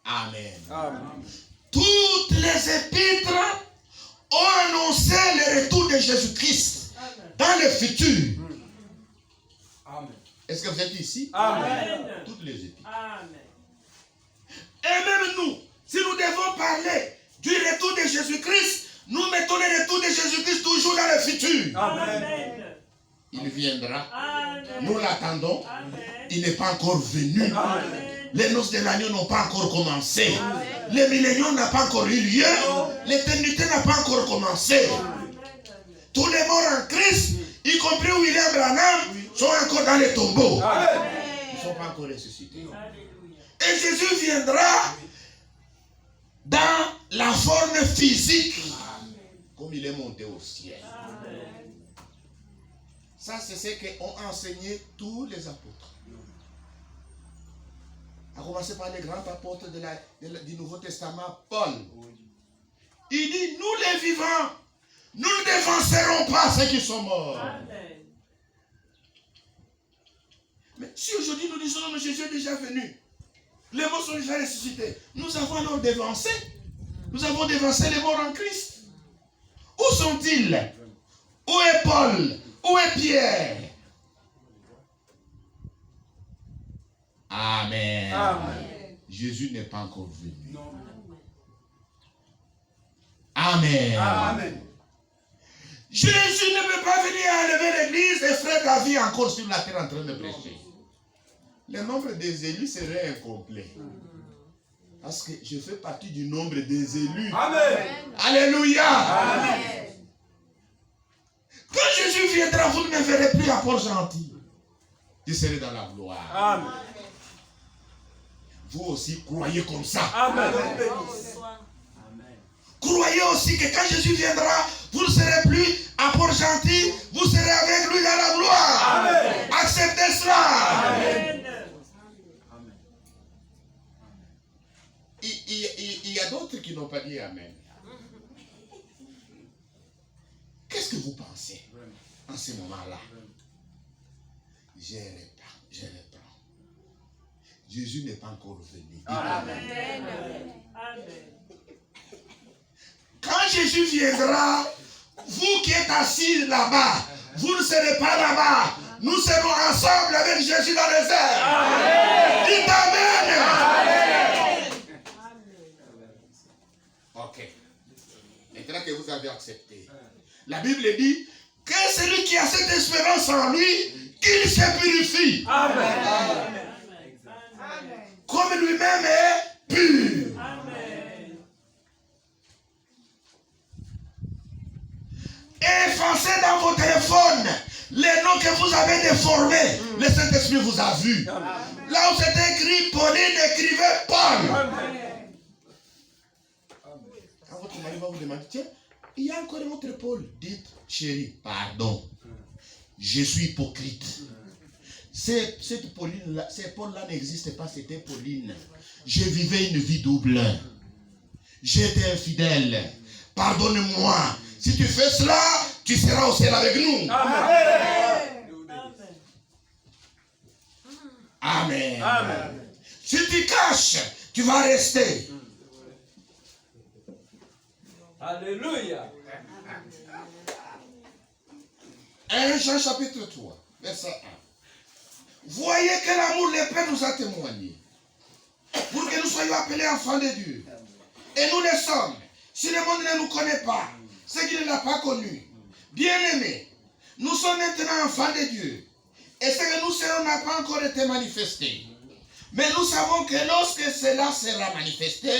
Amen. Amen. Toutes les épîtres ont annoncé le retour de Jésus-Christ dans le futur. Amen. Est-ce que vous êtes ici? Amen. Toutes les épîtres. Amen. Et même nous, si nous devons parler du retour de Jésus-Christ, nous mettons le retour de Jésus-Christ toujours dans le futur. Amen. Il viendra. Amen. Nous l'attendons. Amen. Il n'est pas encore venu. Amen. Les noces de l'agneau n'ont pas encore commencé. Amen. Le millénium n'a pas encore eu lieu. L'éternité n'a pas encore commencé. Tous les morts en Christ, y compris William Branham, sont encore dans les tombeaux. Ils ne sont pas encore ressuscités. Et Jésus viendra dans la forme physique, comme il est monté au ciel. Ça, c'est ce qu'ont enseigné tous les apôtres. À commencer par les grands apôtres du Nouveau Testament, Paul. Il dit, nous les vivants, nous ne dévancerons pas ceux qui sont morts. Amen. Mais si aujourd'hui nous disons, non, mais Jésus est déjà venu, les morts sont déjà ressuscités, nous avons alors dévancé. Nous avons dévancé les morts en Christ. Où sont-ils? Où est Paul? Où est Pierre? Amen. Amen. Jésus n'est pas encore venu. Non. Amen. Amen. Jésus ne peut pas venir enlever l'église et frère David encore sur la terre en train de prêcher. Le nombre des élus serait incomplet. Parce que je fais partie du nombre des élus. Amen. Alléluia. Amen. Quand Jésus viendra, vous ne me verrez plus à Port-Gentil. Je serai dans la gloire. Amen. Vous aussi, croyez comme ça. Amen. Croyez aussi que quand Jésus viendra, vous ne serez plus à Port-Gentil, vous serez avec lui dans la gloire. Amen. Acceptez cela. Amen. Il y a d'autres qui n'ont pas dit Amen. Qu'est-ce que vous pensez en ce moment-là? Je reprends. Jésus n'est pas encore venu. Amen. Amen. Quand Jésus viendra, vous qui êtes assis là-bas, vous ne serez pas là-bas. Nous serons ensemble avec Jésus dans les airs. Amen. Dites Amen. Amen. Ok. Maintenant que vous avez accepté, la Bible dit que celui qui a cette espérance en lui, qu'il se purifie. Amen. Comme lui-même est pur. Amen. Effacez dans vos téléphones les noms que vous avez déformés. Le Saint-Esprit vous a vu. Là où c'est écrit Pauline, écrivez Paul. Amen. Quand votre mari va vous demander, tiens, il y a encore un autre Paul. Dites, chérie, pardon. Je suis hypocrite. Cette Pauline-là, cette Paul-là n'existe pas, c'était Pauline. Je vivais une vie double. J'étais infidèle. Pardonne-moi. Si tu fais cela, tu seras au ciel avec nous. Amen. Amen. Amen. Si tu caches, tu vas rester. Alléluia. 1 Jean chapitre 3, verset 1. Voyez quel amour le Père nous a témoigné, pour que nous soyons appelés enfants de Dieu. Et nous le sommes. Si le monde ne nous connaît pas, c'est qu'il ne l'a pas connu. Bien-aimés, nous sommes maintenant enfants de Dieu. Et ce que nous serons n'a pas encore été manifesté. Mais nous savons que lorsque cela sera manifesté,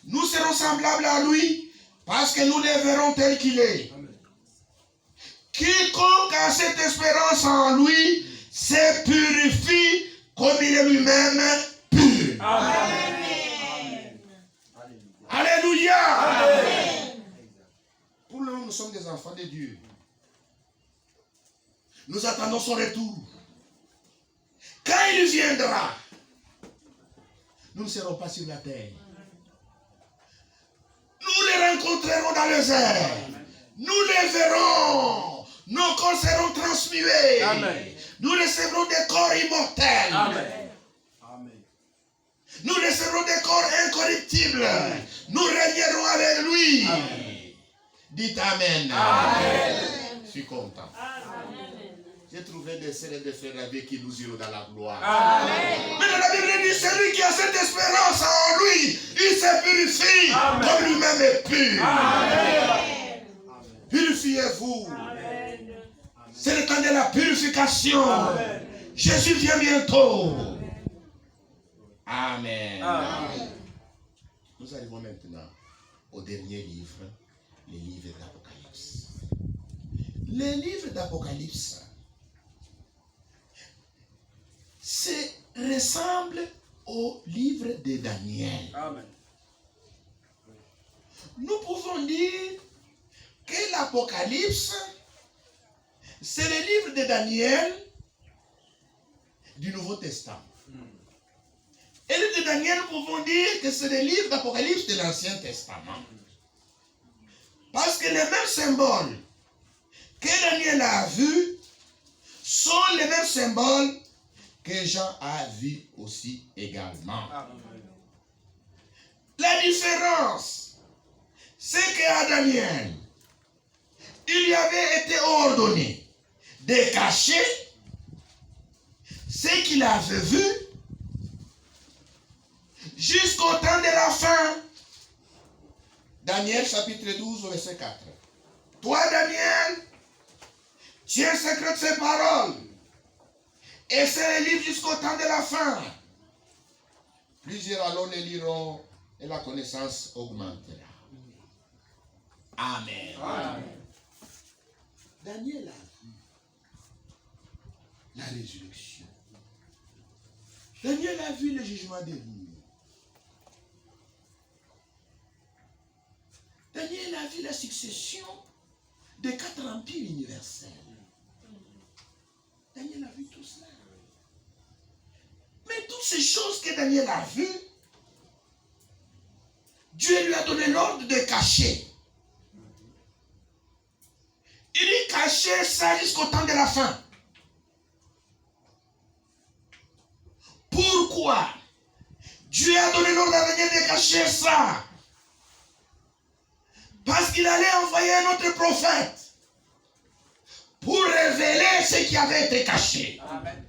nous serons semblables à lui, parce que nous le verrons tel qu'il est. Quiconque a cette espérance en lui se purifie comme il est lui-même pur. Amen. Alléluia. Amen. Pour le moment, nous sommes des enfants de Dieu. Nous attendons son retour. Quand il viendra, nous ne serons pas sur la terre. Nous les rencontrerons dans les airs. Nous les verrons. Nos corps seront transmués. Amen. Nous recevrons des corps immortels. Amen. Amen. Nous recevrons des corps incorruptible. Nous régnerons avec lui. Dites Amen. Je suis content. J'ai trouvé des sœurs et des frères avec qui nous irons dans la gloire. Mais dans la Bible dit, celui qui a cette espérance en lui, il se purifie comme lui-même est pur. Purifiez-vous. C'est le temps de la purification. Jésus vient bientôt. Amen. Nous arrivons maintenant au dernier livre, le livre d'Apocalypse. Le livre d'Apocalypse ressemble au livre de Daniel. Amen. Nous pouvons dire que l'Apocalypse, c'est le livre de Daniel du Nouveau Testament. Et le livre de Daniel, nous pouvons dire que c'est le livre d'Apocalypse de l'Ancien Testament. Parce que les mêmes symboles que Daniel a vus sont les mêmes symboles que Jean a vus aussi également. La différence, c'est qu'à Daniel, il lui avait été ordonné de cacher ce qu'il avait vu jusqu'au temps de la fin. Daniel chapitre 12, verset 4. Toi, Daniel, tiens secret de ces paroles et c'est le livre jusqu'au temps de la fin. Plusieurs alors les liront et la connaissance augmentera. Amen. Amen. Daniel a vu la résurrection. Daniel a vu le jugement des lieux. Daniel a vu la succession des 4 empires universels. Daniel a vu tout cela. Mais toutes ces choses que Daniel a vues, Dieu lui a donné l'ordre de cacher. Il lui cachait ça jusqu'au temps de la fin. Pourquoi Dieu a donné l'ordre à Daniel de cacher ça? Parce qu'il allait envoyer un autre prophète pour révéler ce qui avait été caché. Amen.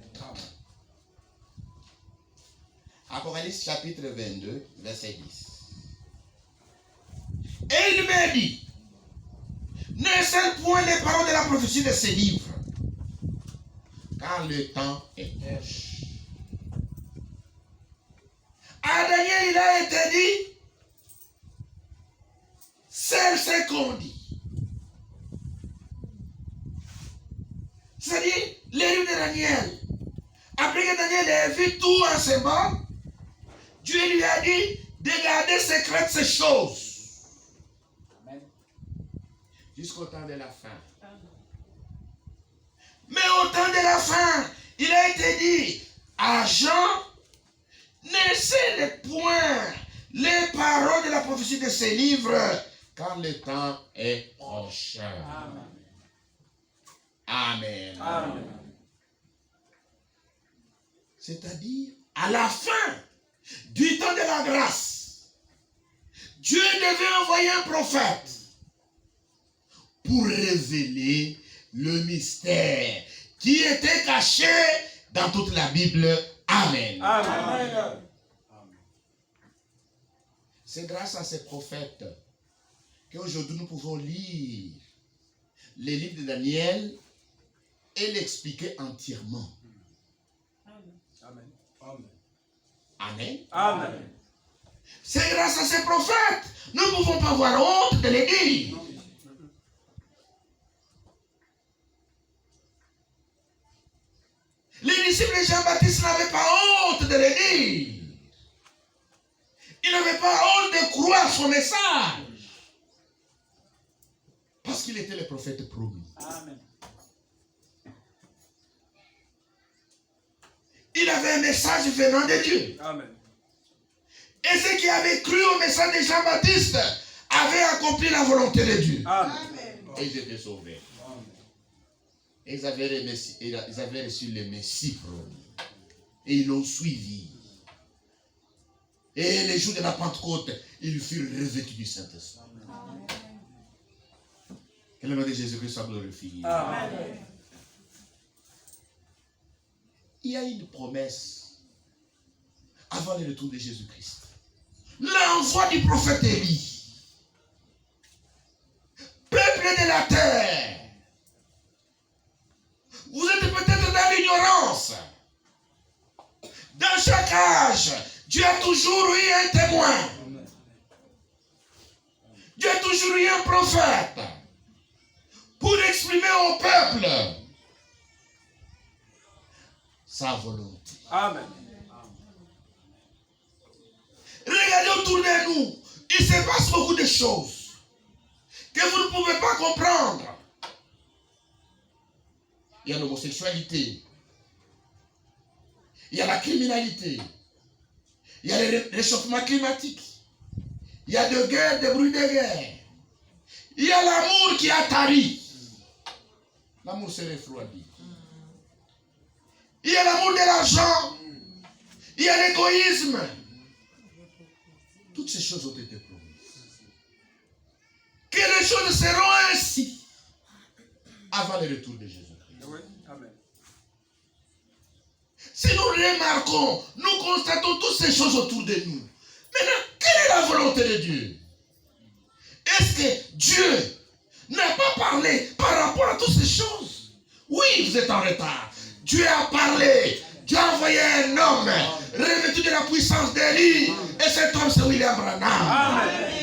Apocalypse chapitre 22, verset 10. Et il m'a dit, ne scelle point les paroles de la prophétie de ces livres, car le temps est proche. À Daniel, il a été dit, c'est ce qu'on dit. C'est-à-dire, les livres de Daniel. Après que Daniel ait vu tout en symbole, Dieu lui a dit de garder secrètes ces choses. Amen. Jusqu'au temps de la fin. Mais au temps de la fin, il a été dit à Jean, ne scelle point les paroles de la prophétie de ces livres, car le temps est proche. Amen. Amen. Amen. C'est-à-dire, à la fin du temps de la grâce, Dieu devait envoyer un prophète pour révéler le mystère qui était caché dans toute la Bible. Amen. Amen. C'est grâce à ces prophètes qu'aujourd'hui nous pouvons lire les livres de Daniel et l'expliquer entièrement. Amen. Amen. Amen. Amen. C'est grâce à ces prophètes. Nous ne pouvons pas avoir honte de les dire. Les disciples de Jean-Baptiste n'avaient pas honte de les dire. Ils n'avaient pas honte de croire son message. Parce qu'il était le prophète promis. Amen. Il avait un message venant de Dieu. Amen. Et ceux qui avaient cru au message de Jean-Baptiste avaient accompli la volonté de Dieu. Amen. Et ils étaient sauvés. Et ils avaient reçu le Messie promis. Et ils l'ont suivi. Et les jours de la Pentecôte, ils furent revêtus du Saint-Esprit. Que le nom de Jésus-Christ soit glorifié. Amen. Il y a une promesse avant le retour de Jésus-Christ. L'envoi du prophète Élie. Peuple de la terre. Vous êtes peut-être dans l'ignorance. Dans chaque âge, Dieu a toujours eu un témoin. Dieu a toujours eu un prophète pour exprimer au peuple sa volonté. Amen. Regardez autour de nous, il se passe beaucoup de choses que vous ne pouvez pas comprendre. Il y a l'homosexualité, il y a la criminalité, il y a le réchauffement climatique, il y a des guerres, des bruits de guerre, il y a l'amour qui a tari. L'amour se refroidit. Il y a l'amour de l'argent, il y a l'égoïsme. Toutes ces choses ont été promises. Que les choses seront ainsi avant le retour de Jésus-Christ. Oui. Amen. Si nous remarquons, nous constatons toutes ces choses autour de nous. Maintenant, quelle est la volonté de Dieu? Est-ce que Dieu n'a pas parlé par rapport à toutes ces choses? Oui, vous êtes en retard. Dieu a parlé. Dieu a envoyé un homme revêtu de la puissance d'Élie. Et cet homme, c'est William Branham. Amen.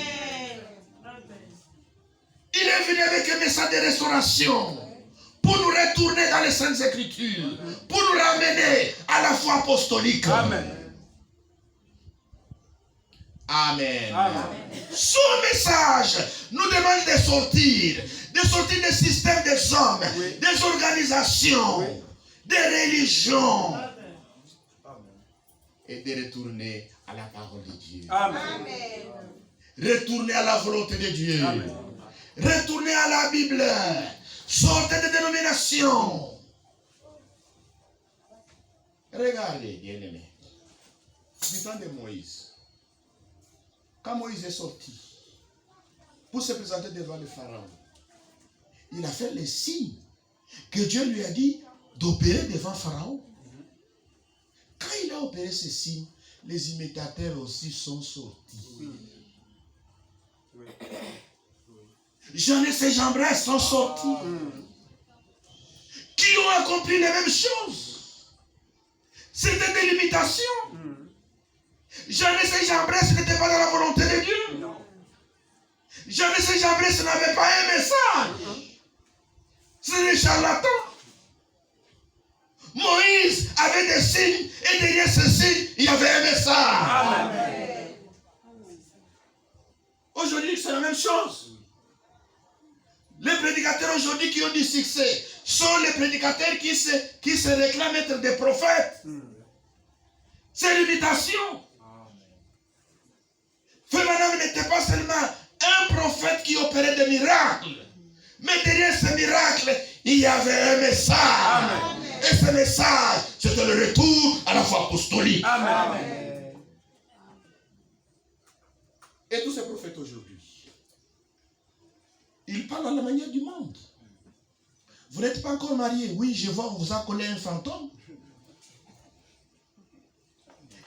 Il est venu avec un message de restauration pour nous retourner dans les Saintes Écritures, pour nous ramener à la foi apostolique. Amen. Amen. Amen. Son message nous demande de sortir des systèmes des hommes, Oui. des organisations, Oui. des religions, Amen. et de retourner à la parole de Dieu. Amen. Retourner à la volonté de Dieu. Amen. Retourner à la Bible. Sortez des dénominations. Regardez, bien-aimés. Du temps de Moïse. Quand Moïse est sorti pour se présenter devant le Pharaon, il a fait les signes que Dieu lui a dit d'opérer devant Pharaon. Quand il a opéré ces signes, les imitateurs aussi sont sortis. Oui. Jeunesse et Jambres sont sortis. Qui ont accompli les mêmes choses. C'était des limitations. Jeunesse et Jambres n'étaient pas dans la volonté de Dieu. Non. Jeunesse et Jambres n'avaient pas un message. C'est des charlatans. Moïse avait des signes et derrière ces signes, il y avait un message. Amen. Aujourd'hui, c'est la même chose. Les prédicateurs aujourd'hui qui ont du succès sont les prédicateurs qui se réclament être des prophètes. C'est l'imitation. Frère Branham n'était pas seulement un prophète qui opérait des miracles, mais derrière ce miracle, il y avait un message. Amen. Et ce message, c'était le retour à la foi apostolique. Amen. Et tous ces prophètes aujourd'hui, ils parlent à la manière du monde. Vous n'êtes pas encore marié. Oui, je vois, on vous a collé un fantôme.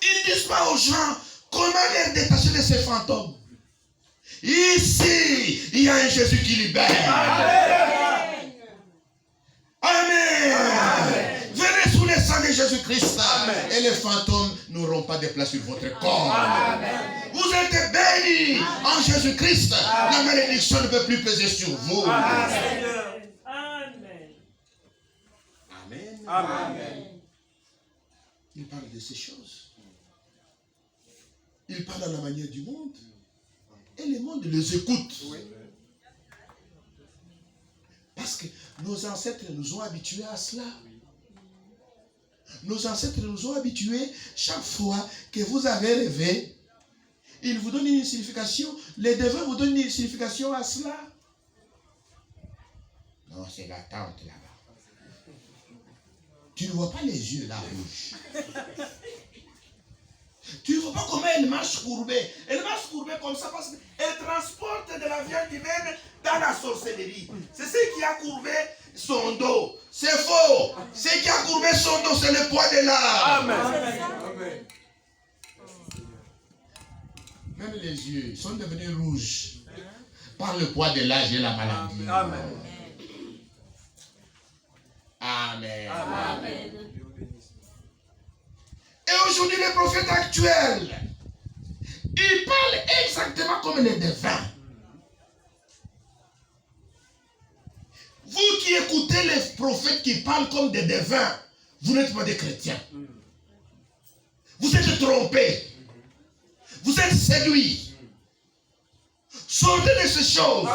Ils ne disent pas aux gens comment les détacher de ces fantômes. Ici, il y a un Jésus qui libère. Amen. Amen. Venez sous le sang de Jésus-Christ. Amen. Et les fantômes n'auront pas de place sur votre corps. Amen. Vous êtes bénis en Jésus-Christ. La malédiction ne peut plus peser sur vous. Amen. Amen. Amen. Amen. Il parle de ces choses. Il parle à la manière du monde. Et le monde les écoute. Oui. Parce que nos ancêtres nous ont habitués à cela. Nos ancêtres nous ont habitués, chaque fois que vous avez rêvé, ils vous donnent une signification. Les devins vous donnent une signification à cela. Non, c'est la tente là-bas. Tu ne vois pas les yeux là rouges. Tu ne vois pas comment elle marche courbée. Elle marche courbée comme ça parce qu'elle transporte de la viande humaine dans la sorcellerie. C'est ce qui a courbé son dos. C'est faux. Ce qui a courbé son dos, c'est le poids de l'âme. Amen. Même les yeux sont devenus rouges par le poids de l'âge et la maladie. Amen. Amen. Amen. Et aujourd'hui, les prophètes actuels, ils parlent exactement comme les devins. Vous qui écoutez les prophètes qui parlent comme des devins, vous n'êtes pas des chrétiens. Vous êtes trompés. Vous êtes séduits. Sortez de ces choses.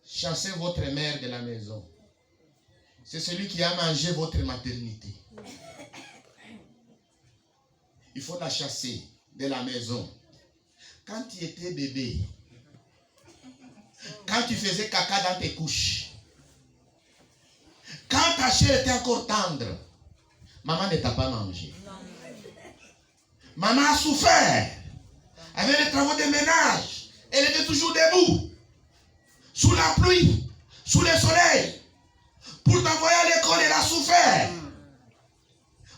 Chassez votre mère de la maison. C'est celui qui a mangé votre maternité. Il faut la chasser de la maison. Quand tu étais bébé, quand tu faisais caca dans tes couches, quand ta chair était encore tendre, maman ne t'a pas mangé. Maman a souffert avec les travaux de ménage. Elle était toujours debout, sous la pluie, sous le soleil. Pour t'envoyer à l'école, elle a souffert.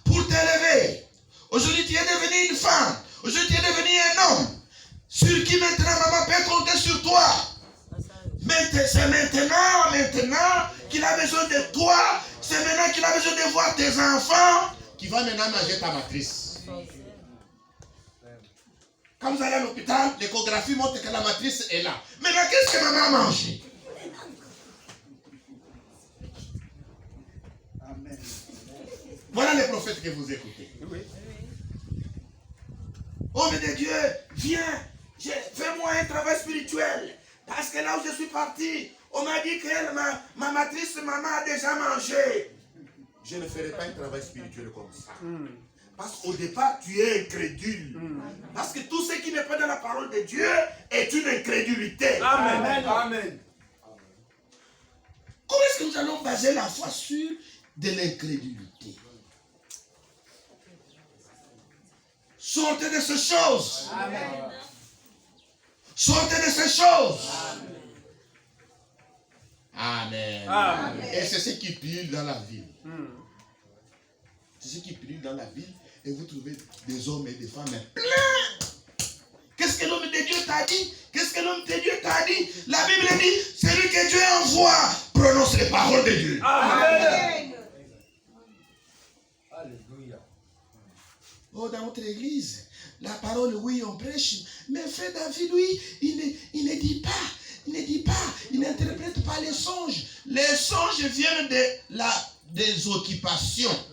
Pour t'élever. Aujourd'hui, tu es devenu une femme. Aujourd'hui, tu es devenu un homme. Sur qui maintenant maman peut compter sur toi. Mais c'est maintenant qu'il a besoin de toi. C'est maintenant qu'il a besoin de voir tes enfants. Qui va maintenant manger ta matrice. Quand vous allez à l'hôpital, l'échographie montre que la matrice est là. Maintenant, qu'est-ce que maman a mangé? Voilà les prophètes que vous écoutez. Homme de Dieu, viens, fais-moi un travail spirituel. Parce que là où je suis parti, on m'a dit que ma matrice, maman a déjà mangé. Je ne ferai pas un travail spirituel comme ça. Parce qu'au départ, tu es incrédule. Parce que tout ce qui n'est pas dans la parole de Dieu est une incrédulité. Amen. Amen. Comment est-ce que nous allons baser la foi sur de l'incrédulité? Sortez de ces choses. Amen. Sortez de ces choses. Amen. Amen. Et c'est ce qui pile dans la ville. C'est ce qui pile dans la ville. Et vous trouvez des hommes et des femmes pleins. Qu'est-ce que l'homme de Dieu t'a dit? Qu'est-ce que l'homme de Dieu t'a dit? La Bible dit, celui que Dieu envoie prononce les paroles de Dieu. Amen. Oh, dans notre église, la parole, oui, on prêche. Mais frère David, oui, il ne dit pas. Il ne dit pas. Il n'interprète pas les songes. Les songes viennent des occupations.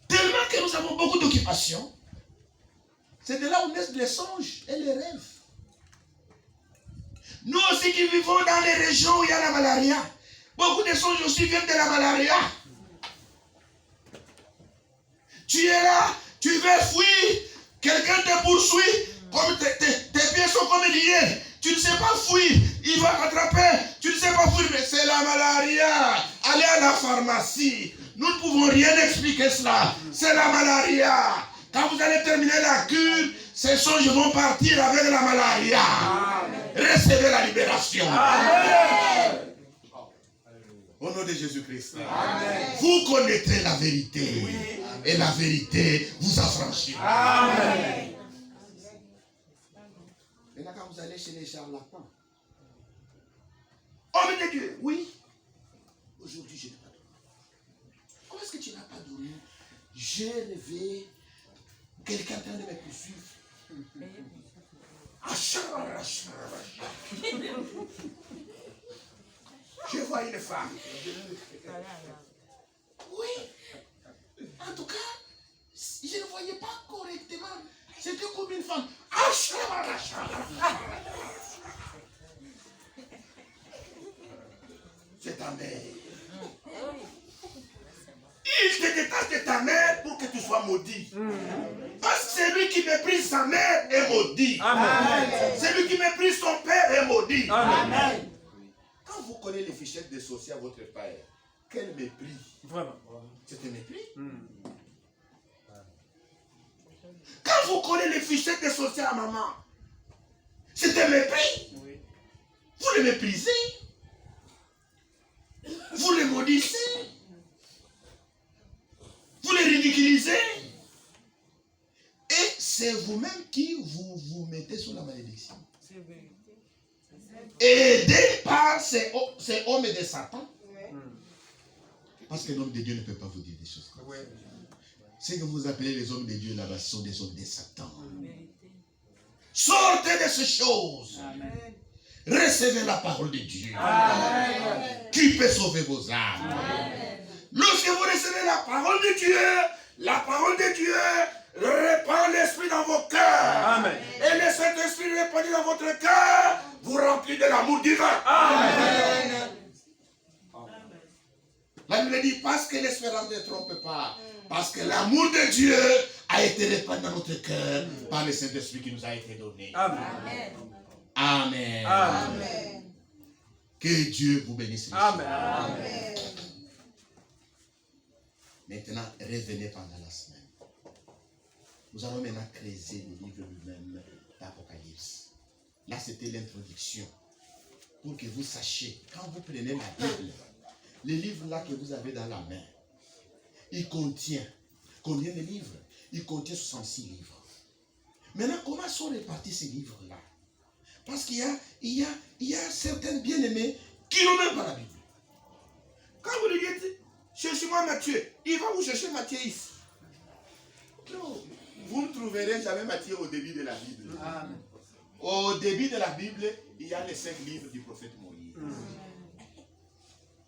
Tellement que nous avons beaucoup d'occupations. C'est de là où naissent les songes et les rêves. Nous aussi qui vivons dans les régions où il y a la malaria, beaucoup de songes aussi viennent de la malaria. Tu es là, tu veux fuir, quelqu'un te poursuit, comme tes pieds sont comme liés. Tu ne sais pas fuir, il va t'attraper. Tu ne sais pas fuir, mais c'est la malaria. Allez à la pharmacie. Nous ne pouvons rien expliquer cela. C'est la malaria. Quand vous allez terminer la cure, ces songes vont partir avec la malaria. Recevez la libération. Amen. Au nom de Jésus-Christ. Vous connaîtrez la vérité. Oui. Et la vérité vous affranchira. Amen. Maintenant, quand vous allez chez les charlatans, homme de Dieu, oui. Aujourd'hui, je n'ai pas dormi. Comment est-ce que tu n'as pas dormi? J'ai rêvé quelqu'un en train de me poursuivre. Je vois une femme. Oui. En tout cas, je ne voyais pas correctement. C'était comme une femme. C'est ta mère. Il te détache de ta mère pour que tu sois maudit. Parce que celui qui méprise sa mère est maudit. Amen. Celui qui méprise son père est maudit. Amen. Quand vous connaissez les fichettes de sorciers à votre père, Quel mépris. Vraiment. C'est un mépris. Mm. Quand vous collez les fichettes des sorciers à maman, c'est un mépris. Oui. Vous le méprisez. Vous le maudissez. Vous le ridiculisez. Et c'est vous-même qui vous mettez sous la malédiction. Aidé par ces hommes de Satan. Parce que l'homme de Dieu ne peut pas vous dire des choses comme ça. Ouais. Ce que vous appelez les hommes de Dieu là-bas sont des hommes de Satan. Sortez de ces choses. Amen. Recevez la parole de Dieu. Amen. Qui peut sauver vos âmes. Amen. Lorsque vous recevez la parole de Dieu répand l'esprit dans vos cœurs. Amen. Et le Saint-Esprit répandit dans votre cœur, vous remplit de l'amour divin. Amen. La Bible dit, parce que l'espérance ne trompe pas, parce que l'amour de Dieu a été répandu dans notre cœur par le Saint-Esprit qui nous a été donné. Amen. Amen. Amen. Que Dieu vous bénisse. Amen. Amen. Maintenant, revenez pendant la semaine. Nous allons maintenant creuser le livre lui-même d'Apocalypse. Là, c'était l'introduction. Pour que vous sachiez, quand vous prenez la Bible, le livre là que vous avez dans la main, il contient combien de livres? Il contient 66 livres. Maintenant, comment sont répartis ces livres-là? Parce qu'il y a certains bien-aimés qui n'ont même pas la Bible. Quand vous lui dites, cherchez-moi Matthieu, il va vous chercher Matthieu ici. Non, vous ne trouverez jamais Matthieu au début de la Bible. Amen. Au début de la Bible, il y a les 5 livres du prophète Moïse.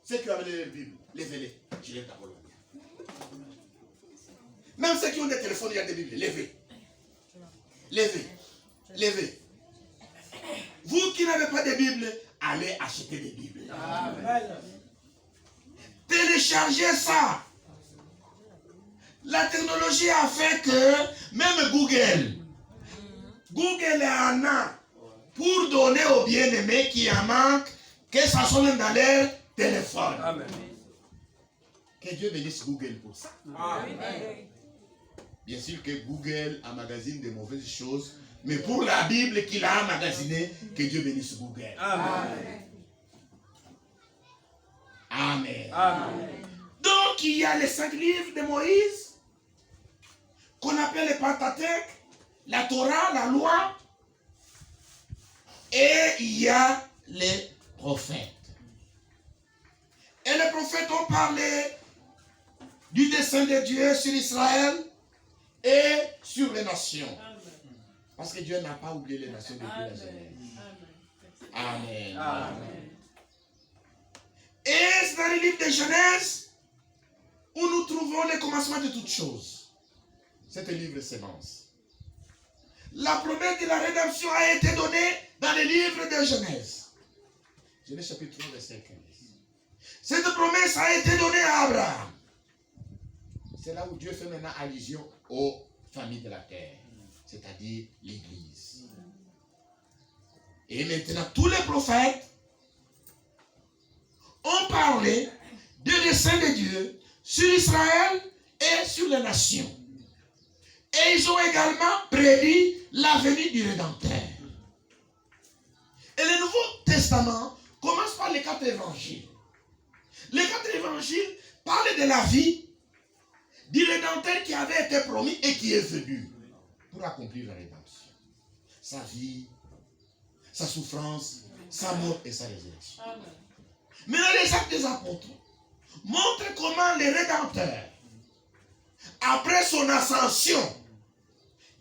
Ceux qui ont amené la Bible, levez-les. Je les d'abord. Même ceux qui ont des téléphones, il y a des Bibles. Levez. Levez. Levez. Vous qui n'avez pas de Bible, allez acheter des Bibles. Amen. Téléchargez ça. La technologie a fait que même Google en a pour donner aux bien-aimés qui en manquent, que ça sonne dans leur téléphone. Amen. Que Dieu bénisse Google pour ça. Amen. Bien sûr que Google emmagasine de mauvaises choses, mais pour la Bible qu'il a emmagasinée, que Dieu bénisse Google. Amen. Amen. Amen. Donc il y a les 5 livres de Moïse, qu'on appelle le Pentateuque, la Torah, la loi, et il y a les prophètes. Et les prophètes ont parlé du dessein de Dieu sur Israël et sur les nations. Parce que Dieu n'a pas oublié les nations depuis la Genèse. Amen. Amen. Et c'est dans le livre de Genèse où nous trouvons le commencement de toutes choses. C'est un livre sémence. La promesse de la rédemption a été donnée dans le livre de Genèse. Genèse chapitre 3, verset 15. Cette promesse a été donnée à Abraham. C'est là où Dieu fait maintenant allusion aux familles de la terre, c'est-à-dire l'Église. Et maintenant, tous les prophètes ont parlé du dessein de Dieu sur Israël et sur les nations. Et ils ont également prédit la venue du Rédempteur. Et le Nouveau Testament commence par les 4 évangiles. Les 4 évangiles parlent de la vie du Rédempteur qui avait été promis et qui est venu pour accomplir la rédemption. Sa vie, sa souffrance, sa mort et sa résurrection. Maintenant, les actes des apôtres montrent comment le Rédempteur, après son ascension,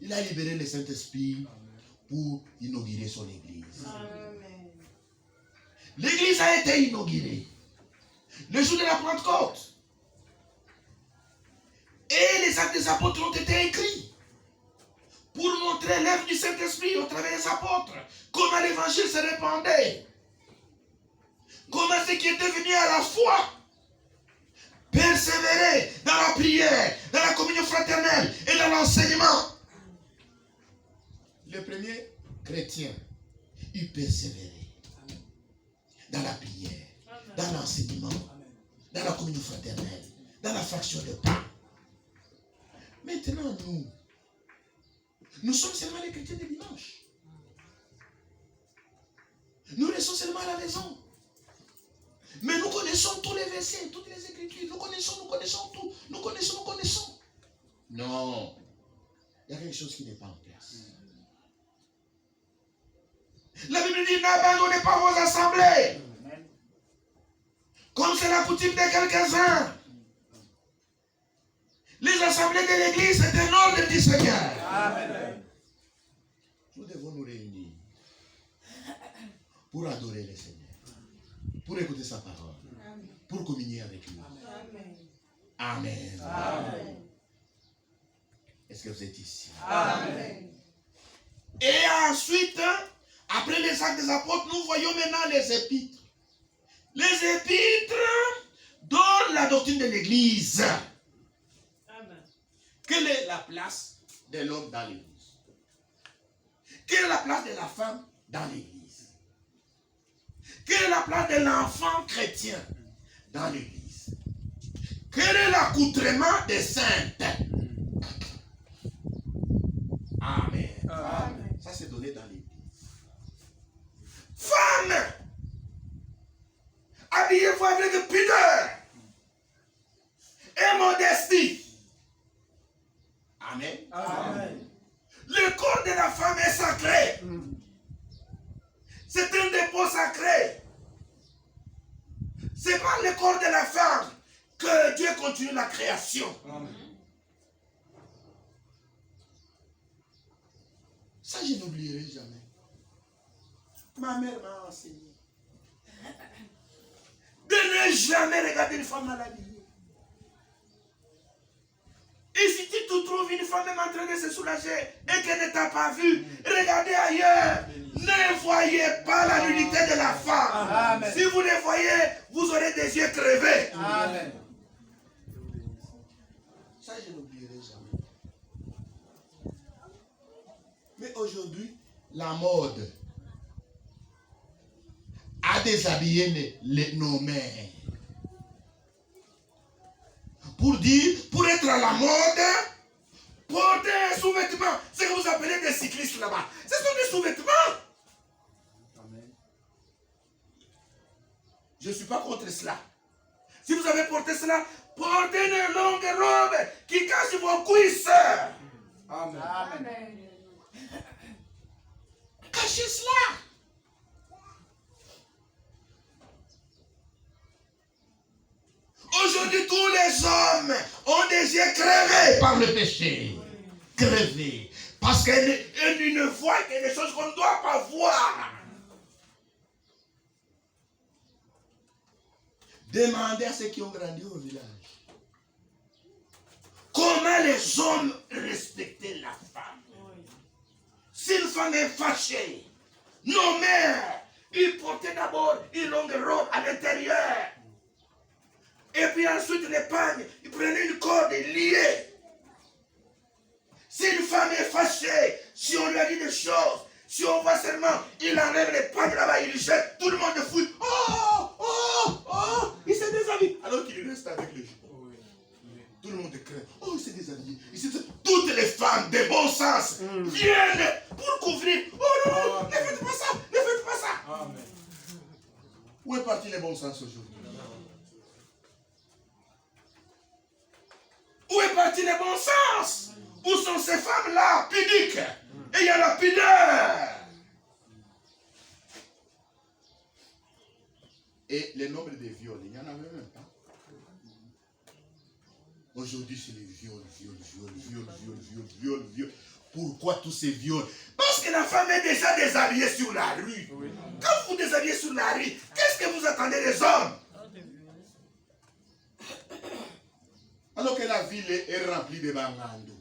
il a libéré le Saint-Esprit pour inaugurer son Église. L'Église a été inaugurée le jour de la Pentecôte. Et les actes des apôtres ont été écrits pour montrer l'œuvre du Saint-Esprit au travers des apôtres. Comment l'évangile se répandait. Comment ceux qui étaient venus à la foi persévérer dans la prière, dans la communion fraternelle et dans l'enseignement. Le premier chrétien, il persévérait dans la prière, dans l'enseignement, dans la communion fraternelle, dans la fraction de pain. Maintenant, nous sommes seulement les chrétiens de dimanche. Nous restons seulement à la maison. Mais nous connaissons tous les versets, toutes les écritures. Nous connaissons tout. Nous connaissons. Non. Il y a quelque chose qui n'est pas en place. La Bible dit, n'abandonnez pas vos assemblées. Comme c'est la coutume de quelques-uns. Les assemblées de l'église, c'est un ordre du Seigneur. Amen. Nous devons nous réunir pour adorer le Seigneur, pour écouter sa parole, pour communier avec lui. Amen. Amen. Est-ce que vous êtes ici? Amen. Et ensuite, après les actes des apôtres, nous voyons maintenant les épîtres. Les épîtres donnent la doctrine de l'église. Amen. Quelle est la place de l'homme dans l'église? Quelle est la place de la femme dans l'église? Quelle est la place de l'enfant chrétien dans l'église? Quel est l'accoutrement des saintes? Amen. Amen. Ça, c'est donné dans l'église. Femme, habillez-vous avec pudeur et modestie. Amen. Amen. Le corps de la femme est sacré. C'est un dépôt sacré. C'est par le corps de la femme que Dieu continue la création. Amen. Ça, je n'oublierai jamais. Ma mère m'a enseigné de ne jamais regarder une femme mal habillée. Et si tu trouves une femme même en train de se soulager et qu'elle ne t'a pas vu, regardez ailleurs. Ne voyez pas la nudité de la femme. Amen. Si vous les voyez, vous aurez des yeux crevés. Amen. Ça, je n'oublierai jamais. Mais aujourd'hui, la mode a déshabillé nos mères. Pour dire, pour être à la mode, porter un sous-vêtement. Ce que vous appelez des cyclistes là-bas. Ce sont des sous-vêtements. Amen. Je ne suis pas contre cela. Si vous avez porté cela, portez une longue robe qui cache vos cuisses. Amen. Amen. Cachez cela. Aujourd'hui, tous les hommes ont des yeux crevés par le péché. Crevés. Parce qu'ils ne voient que des choses qu'on ne doit pas voir. Demandez à ceux qui ont grandi au village. Comment les hommes respectaient la femme. Si une femme est fâchée, nos mères, ils portaient d'abord une longue robe à l'intérieur. Et puis ensuite l'épargne, ils prenaient une corde et liaient. Si une femme est fâchée, si on lui a dit des choses, si on voit seulement, il enlève l'épargne là-bas, il jette, tout le monde fouille. Il s'est déshabillé. Alors qu'il reste avec les jupons. Tout le monde craint. Oh, il s'est déshabillé. Toutes les femmes de bon sens viennent pour couvrir. Oh non, ne faites pas ça, ne faites pas ça. Amen. Où est parti le bon sens aujourd'hui? Où est parti le bon sens? Où sont ces femmes-là, pudiques, ayant la pudeur? Et le nombre de viols, il n'y en avait même pas. Aujourd'hui, c'est les viols. Pourquoi tous ces viols? Parce que la femme est déjà déshabillée sur la rue. Oui. Quand vous déshabillez sur la rue, qu'est-ce que vous attendez des hommes? Alors que la ville est remplie de bangando.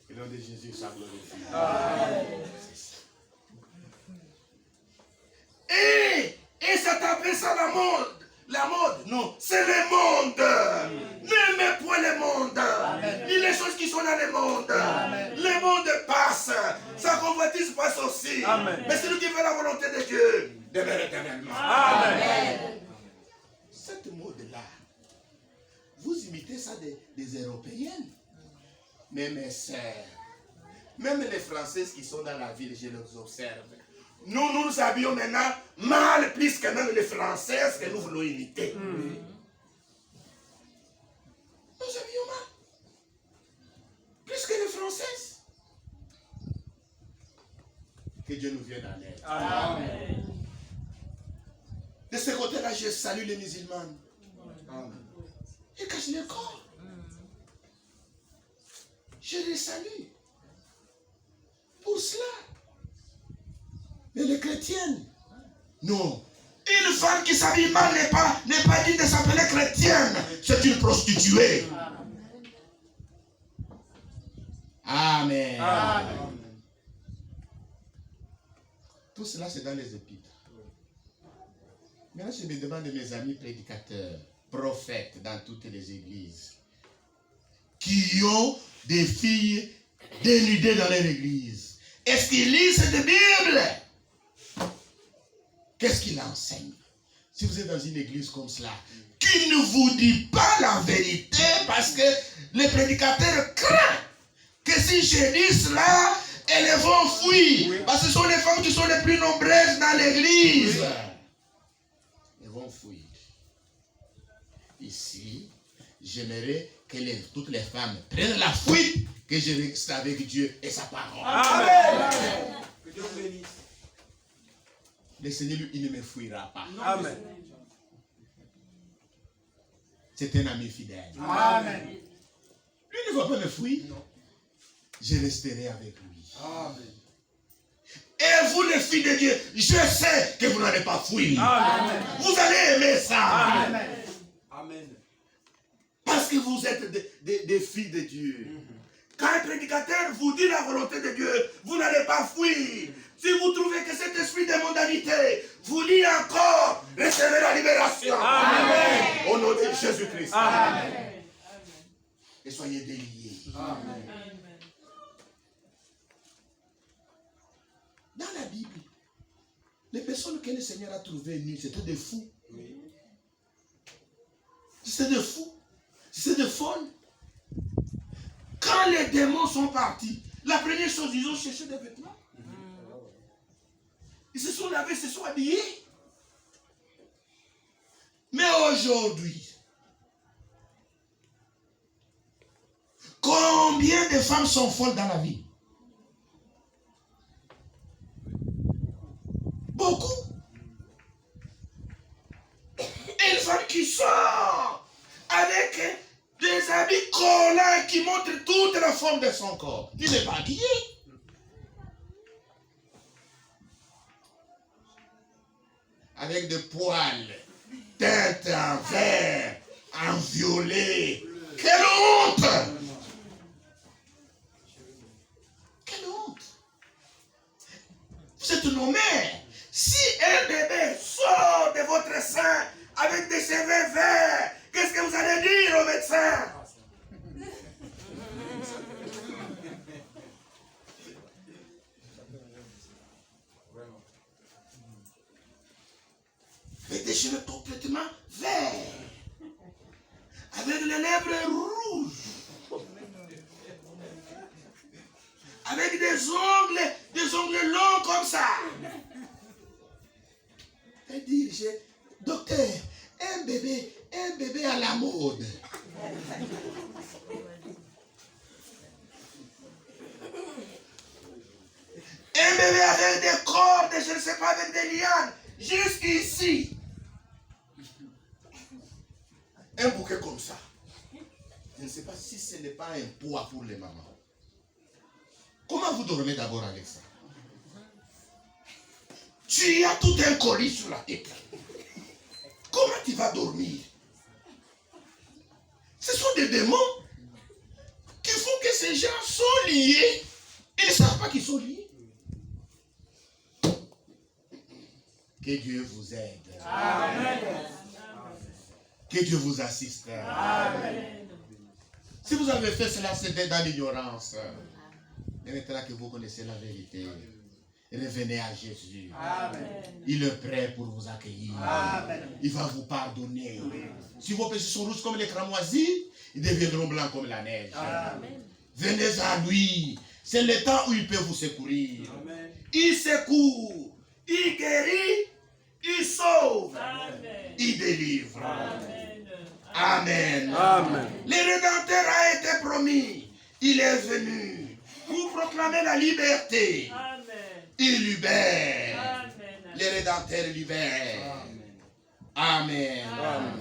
Et le nom de Jésus, ça glorifie. Et ça t'appelle ça la mode. La mode, non, c'est le monde. N'aimez point le monde. Ni les choses qui sont dans le monde. Le monde passe. Ça qu'on voit convoitise passe aussi. Amen. Mais celui qui fait la volonté de Dieu demeure éternellement. Amen. Cette mode-là, vous imitez ça des Européennes. Mais mes sœurs, même les Françaises qui sont dans la ville, je les observe. Nous nous habillons maintenant mal plus que même les Françaises que nous voulons imiter. Nous habillons mal. Plus que les Françaises. Que Dieu nous vienne en aide. Amen. De ce côté-là, je salue les musulmans. Amen. Ils cachent le corps. Je les salue. Pour cela. Mais les chrétiennes, non. Une femme qui s'habille mal n'est pas digne de s'appeler chrétienne. C'est une prostituée. Amen. Amen. Tout cela, c'est dans les épîtres. Maintenant, je me demande de mes amis prédicateurs, prophètes dans toutes les églises, qui ont des filles dénudées dans leur église. Est-ce qu'ils lisent cette Bible? Qu'est-ce qu'il enseigne? Si vous êtes dans une église comme cela, qui ne vous dit pas la vérité parce que les prédicateurs craignent que si je dis cela, elles vont fuir. Parce que ce sont les femmes qui sont les plus nombreuses dans l'église. Elles vont fuir. Ici, j'aimerais que toutes les femmes prennent la fuite, que je reste avec Dieu et sa parole. Amen. Que Dieu vous bénisse. Le Seigneur, lui, il ne me fuira pas. Amen. C'est un ami fidèle. Amen. Lui ne va pas me fuir. Je resterai avec lui. Amen. Et vous, les filles de Dieu, je sais que vous n'allez pas fuir. Amen. Vous allez aimer ça. Amen. Amen. Parce que vous êtes des filles de Dieu. Quand un prédicateur vous dit la volonté de Dieu, vous n'allez pas fuir. Si vous trouvez que cet esprit de mondanité vous lie encore, recevez la libération. Amen. Au nom de Jésus-Christ. Amen. Et soyez déliés. Amen. Dans la Bible, les personnes que le Seigneur a trouvées nues, c'était des fous. Oui. C'était des fous. C'était des folles. Quand les démons sont partis, la première chose, ils ont cherché des vêtements. Ils se sont lavés, ils se sont habillés. Mais aujourd'hui, combien de femmes sont folles dans la vie? Beaucoup. Une femme qui sort avec des habits collants qui montrent toute la forme de son corps. Il n'est pas habillé. Avec des poils teintes en vert, en violet. Quelle honte! Quelle honte! Vous êtes nos mères. Si un bébé sort de votre sein avec des cheveux verts, qu'est-ce que vous allez dire au médecin? Avec des cheveux complètement verts, avec les lèvres rouges, avec des ongles longs comme ça. Et dire, docteur, un bébé à la mode. Un bébé avec des cordes, je ne sais pas, avec des lianes, jusqu'ici. Un bouquet comme ça. Je ne sais pas si ce n'est pas un poids pour les mamans. Comment vous dormez d'abord avec ça? Tu as tout un colis sur la tête. Comment tu vas dormir? Ce sont des démons qui font que ces gens sont liés. Ils ne savent pas qu'ils sont liés. Que Dieu vous aide. Amen. Que Dieu vous assiste. Amen. Si vous avez fait cela, c'était dans l'ignorance. Et maintenant que vous connaissez la vérité, revenez à Jésus. Amen. Il est prêt pour vous accueillir. Amen. Il va vous pardonner. Si vos péchés sont rouges comme les cramoisis, ils deviendront blancs comme la neige. Amen. Venez à lui. C'est le temps où il peut vous secourir. Amen. Il secourt, il guérit, il sauve, Amen. il délivre. Amen. Amen. Amen. Le Rédempteur a été promis. Il est venu pour proclamer la liberté. Amen. Il libère. Amen. Le Rédempteur libère. Amen. Amen.